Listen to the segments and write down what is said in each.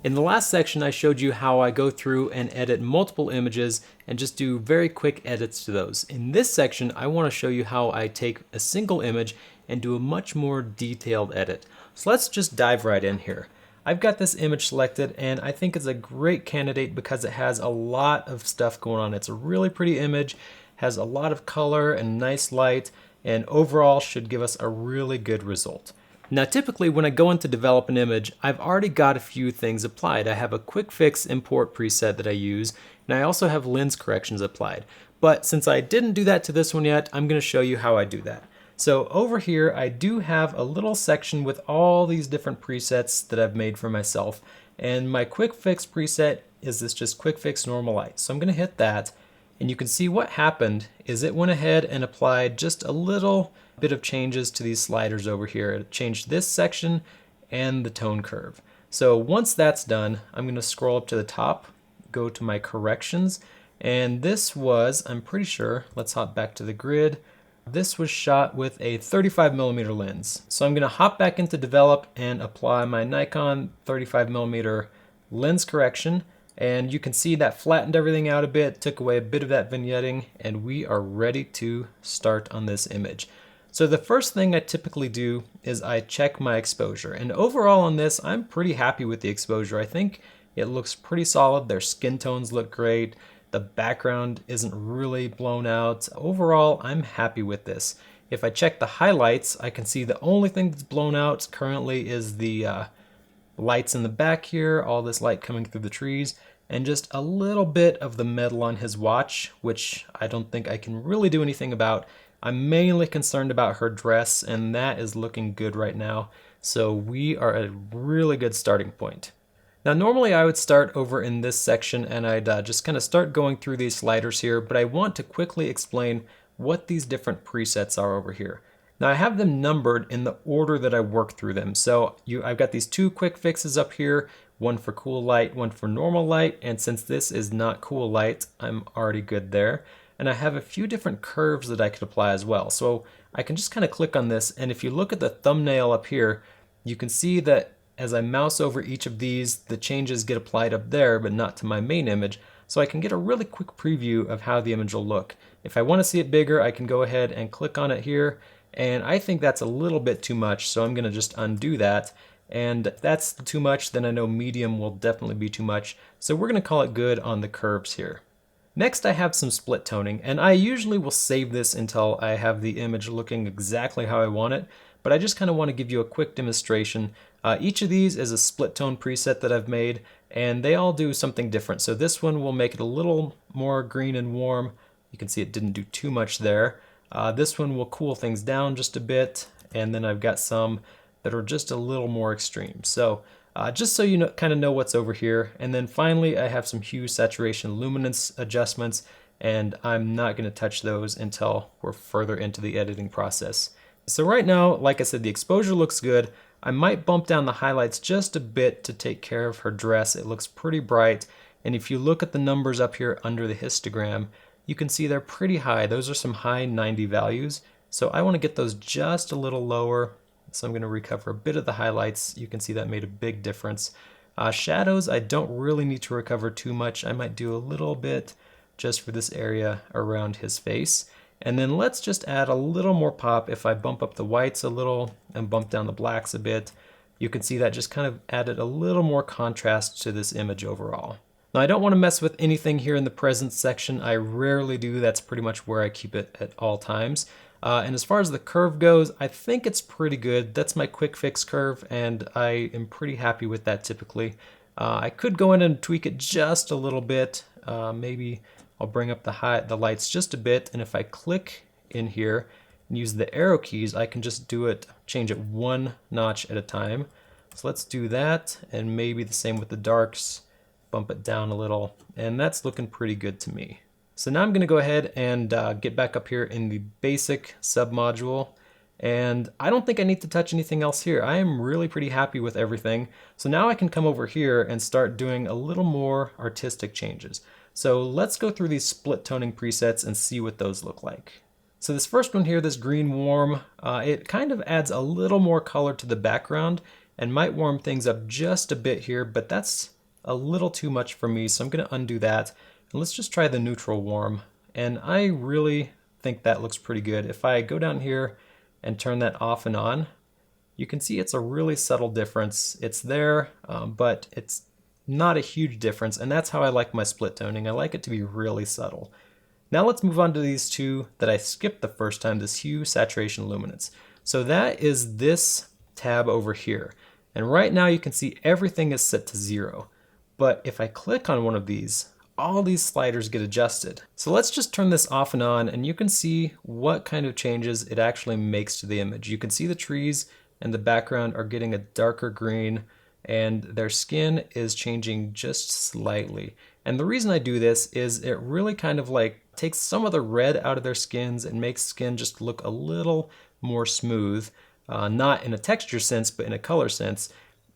In the last section, I showed you how I go through and edit multiple images and just do very quick edits to those. In this section, I want to show you how I take a single image and do a much more detailed edit. So let's just dive right in here. I've got this image selected and I think it's a great candidate because it has a lot of stuff going on. It's a really pretty image, has a lot of color and nice light, and overall should give us a really good result. Now typically when I go in to develop an image, I've already got a few things applied. I have a quick fix import preset that I use, and I also have lens corrections applied. But since I didn't do that to this one yet, I'm going to show you how I do that. So over here I do have a little section with all these different presets that I've made for myself, and my quick fix preset is this just quick fix normal light. So I'm going to hit that, and you can see what happened is it went ahead and applied just a little bit of changes to these sliders over here. It changed this section and the tone curve. So once that's done, I'm going to scroll up to the top, go to my corrections, and this was, I'm pretty sure, let's hop back to the grid. This was shot with a 35mm lens. So I'm going to hop back into develop and apply my Nikon 35mm lens correction. And you can see that flattened everything out a bit, took away a bit of that vignetting, and we are ready to start on this image. So the first thing I typically do is I check my exposure. And overall on this, I'm pretty happy with the exposure. I think it looks pretty solid. Their skin tones look great. The background isn't really blown out. Overall, I'm happy with this. If I check the highlights, I can see the only thing that's blown out currently is the lights in the back here, all this light coming through the trees, and just a little bit of the metal on his watch, which I don't think I can really do anything about. I'm mainly concerned about her dress, and that is looking good right now. So we are at a really good starting point. Now normally I would start over in this section and I'd just kind of start going through these sliders here, but I want to quickly explain what these different presets are over here. Now I have them numbered in the order that I work through them. So I've got these two quick fixes up here, one for cool light, one for normal light, and since this is not cool light, I'm already good there. And I have a few different curves that I could apply as well. So I can just kind of click on this, and if you look at the thumbnail up here, you can see that as I mouse over each of these, the changes get applied up there, but not to my main image. So I can get a really quick preview of how the image will look. If I want to see it bigger, I can go ahead and click on it here, and I think that's a little bit too much, so I'm going to just undo that. And if that's too much, then I know medium will definitely be too much. So we're going to call it good on the curves here. Next I have some split toning, and I usually will save this until I have the image looking exactly how I want it, but I just kind of want to give you a quick demonstration. Each of these is a split tone preset that I've made, and they all do something different. So this one will make it a little more green and warm. You can see it didn't do too much there. This one will cool things down just a bit, and then I've got some that are just a little more extreme. So just so you kind of know what's over here. And then finally I have some hue, saturation, luminance adjustments, and I'm not going to touch those until we're further into the editing process. So right now, like I said, the exposure looks good. I might bump down the highlights just a bit to take care of her dress. It looks pretty bright, and if you look at the numbers up here under the histogram, you can see they're pretty high. Those are some high 90 values, so I want to get those just a little lower. So I'm going to recover a bit of the highlights. You can see that made a big difference. Shadows, I don't really need to recover too much. I might do a little bit just for this area around his face. And then let's just add a little more pop. If I bump up the whites a little and bump down the blacks a bit, you can see that just kind of added a little more contrast to this image overall. Now I don't want to mess with anything here in the present section. I rarely do. That's pretty much where I keep it at all times. And as far as the curve goes, I think it's pretty good. That's my quick fix curve, and I am pretty happy with that typically. I could go in and tweak it just a little bit. Maybe I'll bring up the lights just a bit, and if I click in here and use the arrow keys, I can just do it, change it one notch at a time. So let's do that, and maybe the same with the darks, bump it down a little, and that's looking pretty good to me. So now I'm going to go ahead and get back up here in the basic submodule, and I don't think I need to touch anything else here. I am really pretty happy with everything. So now I can come over here and start doing a little more artistic changes. So let's go through these split toning presets and see what those look like. So this first one here, this green warm, it kind of adds a little more color to the background, and might warm things up just a bit here, but that's a little too much for me, so I'm going to undo that. And let's just try the neutral warm. And I really think that looks pretty good. If I go down here and turn that off and on, you can see it's a really subtle difference. It's there, but it's not a huge difference, and that's how I like my split toning. I like it to be really subtle. Now let's move on to these two that I skipped the first time, this Hue Saturation Luminance. So that is this tab over here. And right now you can see everything is set to 0. But if I click on one of these, all these sliders get adjusted. So let's just turn this off and on, and you can see what kind of changes it actually makes to the image. You can see the trees and the background are getting a darker green, and their skin is changing just slightly. And the reason I do this is it really kind of like takes some of the red out of their skins and makes skin just look a little more smooth, not in a texture sense, but in a color sense.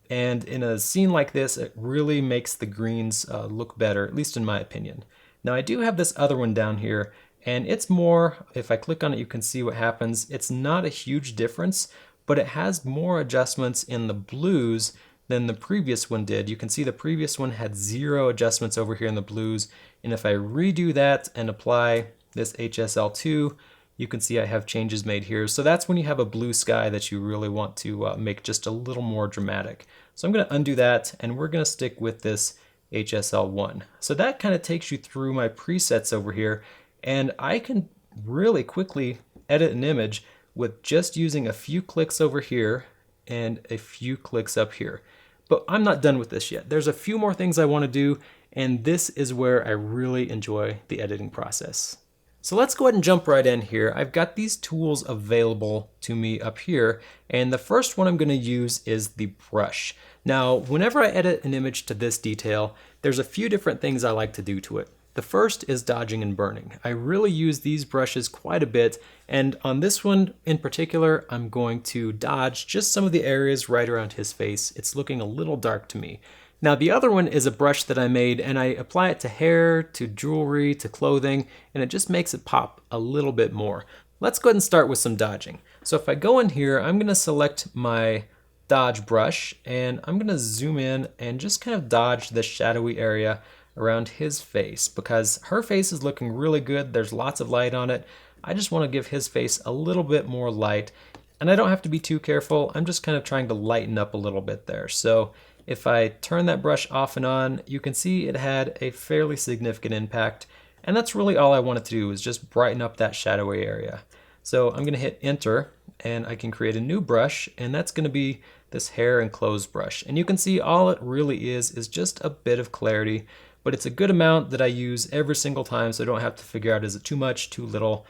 And in a scene like this, it really makes the greens look better, at least in my opinion. Now I do have this other one down here, and it's more, if I click on it, you can see what happens. It's not a huge difference, but it has more adjustments in the blues than the previous one did. You can see the previous one had 0 adjustments over here in the blues, and if I redo that and apply this HSL2, you can see I have changes made here. So that's when you have a blue sky that you really want to make just a little more dramatic. So I'm going to undo that, and we're going to stick with this HSL1. So that kind of takes you through my presets over here, and I can really quickly edit an image with just using a few clicks over here and a few clicks up here. But I'm not done with this yet. There's a few more things I want to do, and this is where I really enjoy the editing process. So let's go ahead and jump right in here. I've got these tools available to me up here, and the first one I'm going to use is the brush. Now, whenever I edit an image to this detail, there's a few different things I like to do to it. The first is dodging and burning. I really use these brushes quite a bit, and on this one in particular, I'm going to dodge just some of the areas right around his face. It's looking a little dark to me. Now the other one is a brush that I made, and I apply it to hair, to jewelry, to clothing, and it just makes it pop a little bit more. Let's go ahead and start with some dodging. So if I go in here, I'm going to select my dodge brush, and I'm going to zoom in and just kind of dodge the shadowy area around his face, because her face is looking really good. There's lots of light on it. I just want to give his face a little bit more light, and I don't have to be too careful. I'm just kind of trying to lighten up a little bit there. So if I turn that brush off and on, you can see it had a fairly significant impact, and that's really all I wanted to do, is just brighten up that shadowy area. So I'm going to hit enter, and I can create a new brush, and that's going to be this hair and clothes brush. And you can see all it really is just a bit of clarity, but it's a good amount that I use every single time, so I don't have to figure out, is it too much, too little.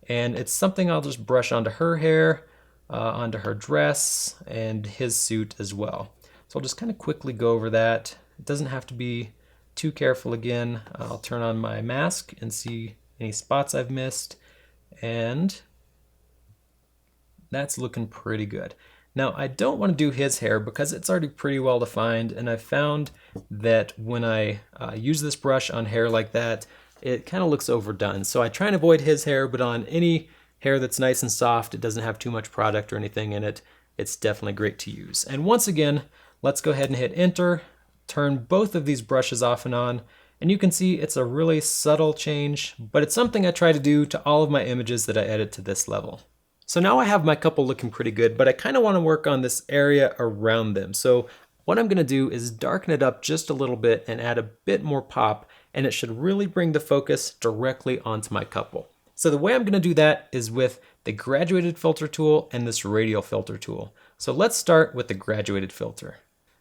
And it's something I'll just brush onto her hair, onto her dress, and his suit as well. So I'll just kind of quickly go over that. It doesn't have to be too careful again. I'll turn on my mask and see any spots I've missed, and that's looking pretty good. Now I don't want to do his hair because it's already pretty well defined, and I found that when I use this brush on hair like that, it kind of looks overdone. So I try and avoid his hair, but on any hair that's nice and soft, it doesn't have too much product or anything in it, it's definitely great to use. And once again, let's go ahead and hit enter, turn both of these brushes off and on, and you can see it's a really subtle change, but it's something I try to do to all of my images that I edit to this level. So now I have my couple looking pretty good, but I kind of want to work on this area around them. So what I'm going to do is darken it up just a little bit and add a bit more pop, and it should really bring the focus directly onto my couple. So the way I'm going to do that is with the graduated filter tool and this radial filter tool. So let's start with the graduated filter.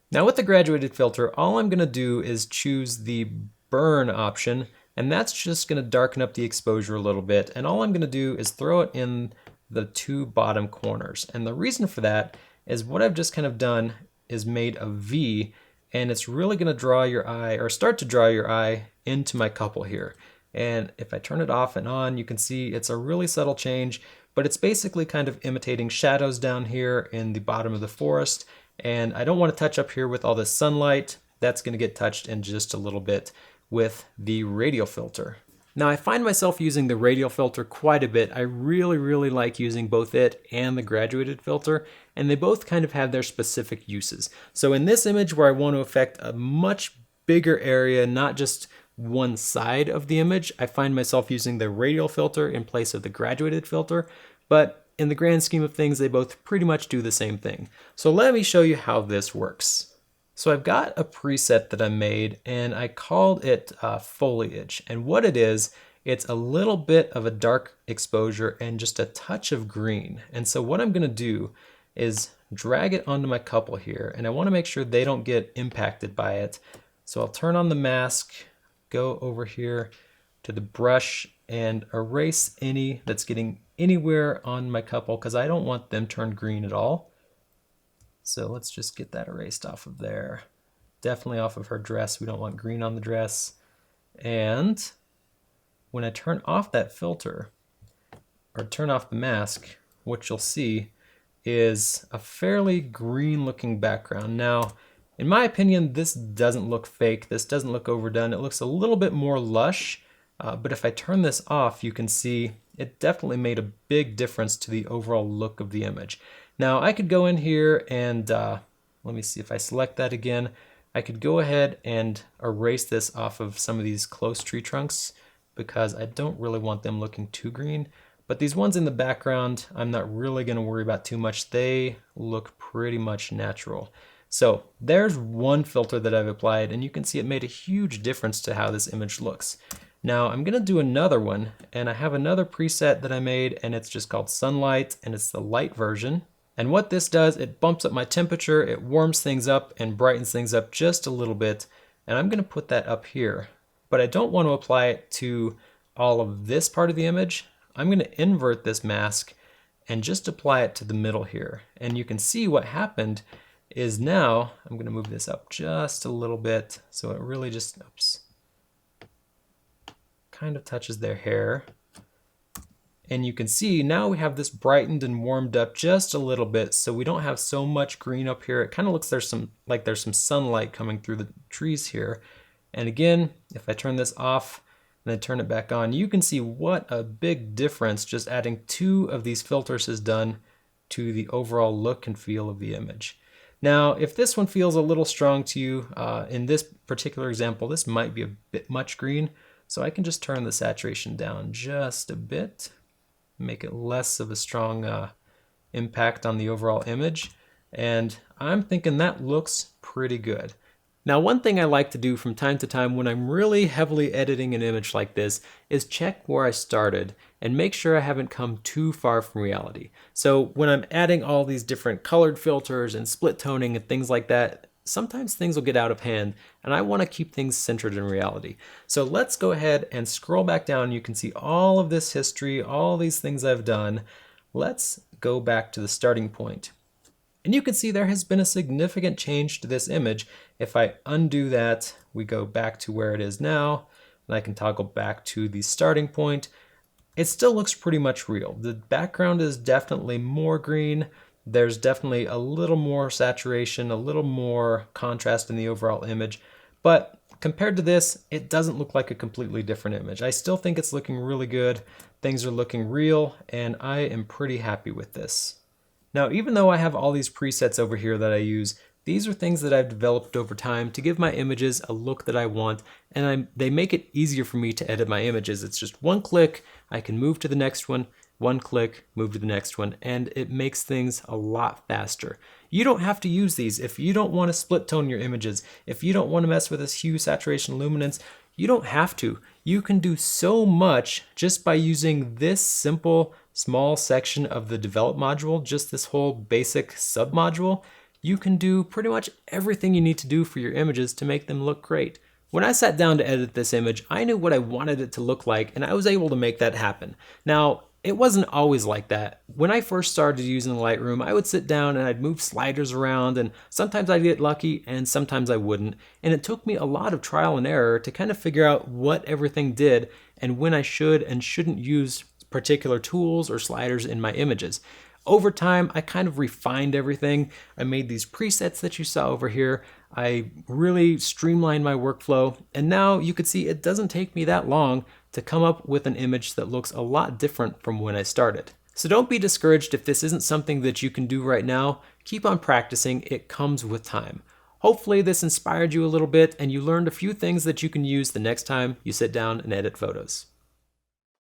Now with the graduated filter, all I'm going to do is choose the burn option, and that's just going to darken up the exposure a little bit. And all I'm going to do is throw it in the two bottom corners. And the reason for that is what I've just kind of done is made a V, and it's really going to draw your eye, or start to draw your eye into my couple here. And if I turn it off and on, you can see it's a really subtle change, but it's basically kind of imitating shadows down here in the bottom of the forest. And I don't want to touch up here with all this sunlight. That's going to get touched in just a little bit with the radial filter. Now I find myself using the radial filter quite a bit. I really like using both it and the graduated filter, and they both kind of have their specific uses. So in this image where I want to affect a much bigger area, not just one side of the image, I find myself using the radial filter in place of the graduated filter, but in the grand scheme of things, they both pretty much do the same thing. So let me show you how this works. So I've got a preset that I made and I called it foliage. And what it is, it's a little bit of a dark exposure and just a touch of green. And so what I'm gonna do is drag it onto my couple here, and I wanna make sure they don't get impacted by it. So I'll turn on the mask, go over here to the brush and erase any that's getting anywhere on my couple because I don't want them turned green at all. So let's just get that erased off of there. Definitely off of her dress. We don't want green on the dress. And when I turn off that filter, or turn off the mask, what you'll see is a fairly green looking background. Now, in my opinion, this doesn't look fake. This doesn't look overdone. It looks a little bit more lush, but if I turn this off, you can see it definitely made a big difference to the overall look of the image. Now I could go in here and let me see if I select that again. I could go ahead and erase this off of some of these close tree trunks because I don't really want them looking too green. But these ones in the background, I'm not really going to worry about too much. They look pretty much natural. So there's one filter that I've applied, and you can see it made a huge difference to how this image looks. Now I'm gonna do another one, and I have another preset that I made, and it's just called Sunlight, and it's the light version. And what this does, it bumps up my temperature, it warms things up and brightens things up just a little bit, and I'm gonna put that up here. But I don't want to apply it to all of this part of the image. I'm gonna invert this mask and just apply it to the middle here. And you can see what happened is now, I'm gonna move this up just a little bit so it really just, oops, kind of touches their hair. And you can see now we have this brightened and warmed up just a little bit, so we don't have so much green up here. It kind of looks there's some sunlight coming through the trees here. And again, if I turn this off and then turn it back on, you can see what a big difference just adding 2 of these filters has done to the overall look and feel of the image. Now, if this one feels a little strong to you, in this particular example, this might be a bit much green, so I can just turn the saturation down just a bit, make it less of a strong impact on the overall image, and I'm thinking that looks pretty good. Now, one thing I like to do from time to time when I'm really heavily editing an image like this is check where I started and make sure I haven't come too far from reality. So when I'm adding all these different colored filters and split toning and things like that, sometimes things will get out of hand and I want to keep things centered in reality. So let's go ahead and scroll back down. You can see all of this history, all these things I've done. Let's go back to the starting point. And you can see there has been a significant change to this image. If I undo that, we go back to where it is now, and I can toggle back to the starting point. It still looks pretty much real. The background is definitely more green. There's definitely a little more saturation, a little more contrast in the overall image. But compared to this, it doesn't look like a completely different image. I still think it's looking really good. Things are looking real, and I am pretty happy with this. Now, even though I have all these presets over here that I use, these are things that I've developed over time to give my images a look that I want, and they make it easier for me to edit my images. It's just one click, I can move to the next one click, move to the next one, and it makes things a lot faster. You don't have to use these if you don't want to split tone your images, if you don't want to mess with this hue, saturation, luminance. You don't have to. You can do so much just by using this simple small section of the develop module, just this whole basic sub module. You can do pretty much everything you need to do for your images to make them look great. When I sat down to edit this image, I knew what I wanted it to look like, and I was able to make that happen. Now, it wasn't always like that. When I first started using Lightroom, I would sit down and I'd move sliders around, and sometimes I'd get lucky and sometimes I wouldn't. And it took me a lot of trial and error to kind of figure out what everything did and when I should and shouldn't use particular tools or sliders in my images. Over time, I kind of refined everything. I made these presets that you saw over here. I really streamlined my workflow, and now you can see it doesn't take me that long to come up with an image that looks a lot different from when I started. So don't be discouraged if this isn't something that you can do right now. Keep on practicing, it comes with time. Hopefully this inspired you a little bit and you learned a few things that you can use the next time you sit down and edit photos.